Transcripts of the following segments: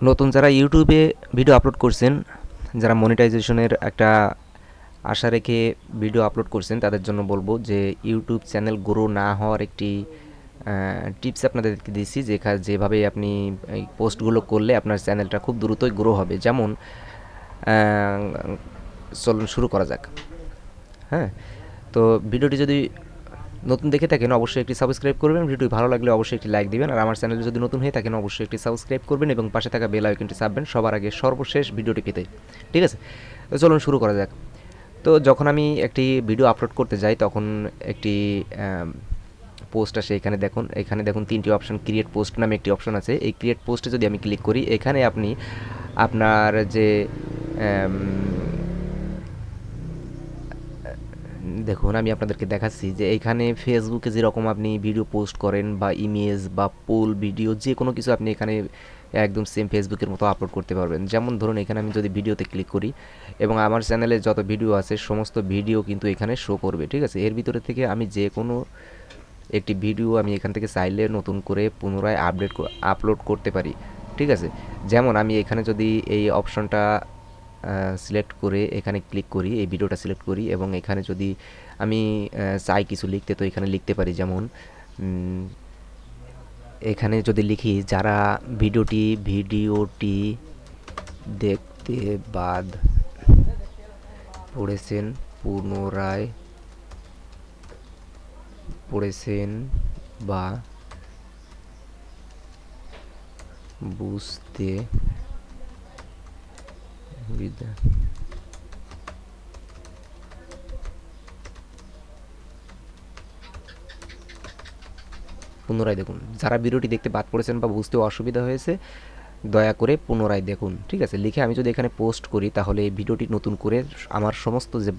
নতুন যারা ইউটিউবে ভিডিও আপলোড করছেন, যারা মনিটাইজেশনের একটা আশা রেখে ভিডিও আপলোড করছেন, তাদের জন্য বলবো যে ইউটিউব চ্যানেল গ্রো না হওয়ার একটি টিপস আপনাদেরকে দিচ্ছি, যেভাবে আপনি এই পোস্টগুলো করলে আপনার চ্যানেলটা খুব দ্রুতই গ্রো হবে। যেমন আহ, চলুন শুরু করা যাক। হ্যাঁ, তো ভিডিওটি যদি নতুন দেখে থাকেন অবশ্যই একটি সাবস্ক্রাইব করবেন, ভিডিওটি ভালো লাগলে অবশ্যই একটি লাইক দিবেন, আর আমার চ্যানেলে যদি নতুন হয়ে থাকেন অবশ্যই একটি সাবস্ক্রাইব করবেন এবং পাশে থাকা বেল আইকনটি চাপবেন সবার আগে সর্বশেষ ভিডিওটি পেতে। ঠিক আছে, তো চলুন শুরু করা যাক। তো যখন আমি একটি ভিডিও আপলোড করতে যাই তখন একটি পোস্ট আসে, এখানে দেখুন তিনটি অপশন। ক্রিয়েট পোস্ট নামে একটি অপশন আছে, এই ক্রিয়েট পোস্টে যদি আমি ক্লিক করি এখানে আপনি আপনার যে আম, দেখুন আমি আপনাদেরকে দেখাচ্ছি যে এইখানে ফেসবুকে যেরকম আপনি ভিডিও পোস্ট করেন বা ইমেজ বা পোল ভিডিও যে কোনো কিছু আপনি এখানে একদম সেম ফেসবুকের মতো আপলোড করতে পারবেন। যেমন ধরুন এখানে আমি যদি ভিডিওতে ক্লিক করি এবং আমার চ্যানেলে যত ভিডিও আছে সমস্ত ভিডিও কিন্তু এখানে শো করবে। ঠিক আছে, এর ভিতরে থেকে আমি যে কোনো একটি ভিডিও আমি এখান থেকে চাইলে নতুন করে পুনরায় আপলোড করতে পারি। ঠিক আছে, যেমন আমি এখানে যদি এই অপশনটা সিলেক্ট করে এখানে ক্লিক করি, এই ভিডিওটা সিলেক্ট করি এবং এখানে যদি আমি চাই কিছু লিখতে, তো এখানে লিখতে পারি। যেমন উম, এখানে যদি লিখি যারা ভিডিওটি দেখতে বাদ পড়েছেন পুনরায় পড়েছেন বা বুঝতে বিদ্যা পুনরায় দেখুন, যারা ভিডিওটি দেখতে বাদ পড়েছেন বা বুঝতে অসুবিধা হয়েছে দয়া করে পুনরায় দেখুন। ঠিক আছে, লিখে আমি যদি এখানে পোস্ট করি তাহলে এই ভিডিওটি নতুন করে আমার সমস্ত যে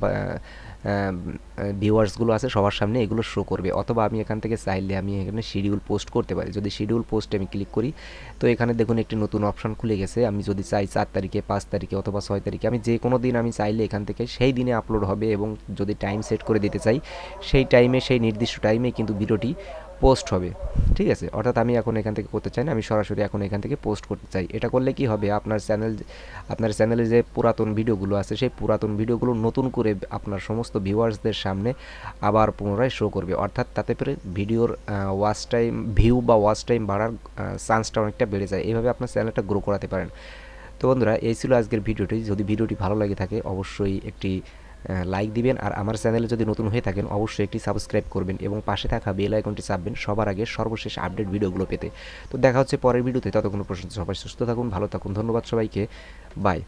ভিউয়ার্সগুলো আছে সবার সামনে এগুলো শো করবে। অথবা আমি এখান থেকে চাইলে আমি এখানে শিডিউল পোস্ট করতে পারি। যদি শিডিউল পোস্টে আমি ক্লিক করি তো এখানে দেখুন একটি নতুন অপশন খুলে গেছে। আমি যদি চাই 4 তারিখে, 5 তারিখে অথবা 6 তারিখে, আমি যে কোনো দিন আমি চাইলে এখান থেকে সেই দিনে আপলোড হবে এবং যদি টাইম সেট করে দিতে চাই সেই টাইমে, সেই নির্দিষ্ট টাইমে কিন্তু ভিডিওটি পোস্ট হবে। ঠিক আছে, অর্থাৎ আমি এখন এখান থেকে করতে চাই না, আমি সরাসরি এখন এখান থেকে পোস্ট করতে চাই। এটা করলে কি হবে, আপনার চ্যানেলে যে পুরাতন ভিডিওগুলো আছে সেই পুরাতন ভিডিওগুলো নতুন করে আপনার সমস্ত ভিউয়ার্সদের সামনে আবার পুনরায় শো করবে। অর্থাৎ তাতে করে ভিডিওর ওয়াচ টাইম, ভিউ বা ওয়াচ টাইম বাড়ার চান্সটা অনেকটা বেড়ে যায়। এইভাবে আপনার চ্যানেলটা গ্রো করাতে পারেন। তো বন্ধুরা, এই ছিল আজকের ভিডিওটি। যদি ভিডিওটি ভালো লাগে থাকে অবশ্যই একটি লাইক দিবেন, আর আমার চ্যানেলে যদি নতুন হয়ে থাকেন অবশ্যই একটি সাবস্ক্রাইব করবেন এবং পাশে থাকা বেল আইকনটি চাপবেন সবার আগে সর্বশেষ আপডেট ভিডিওগুলো পেতে। তো দেখা হচ্ছে পরের ভিডিওতে, ততক্ষণ পর্যন্ত সবাই সুস্থ থাকুন, ভালো থাকুন। ধন্যবাদ সবাইকে, বাই।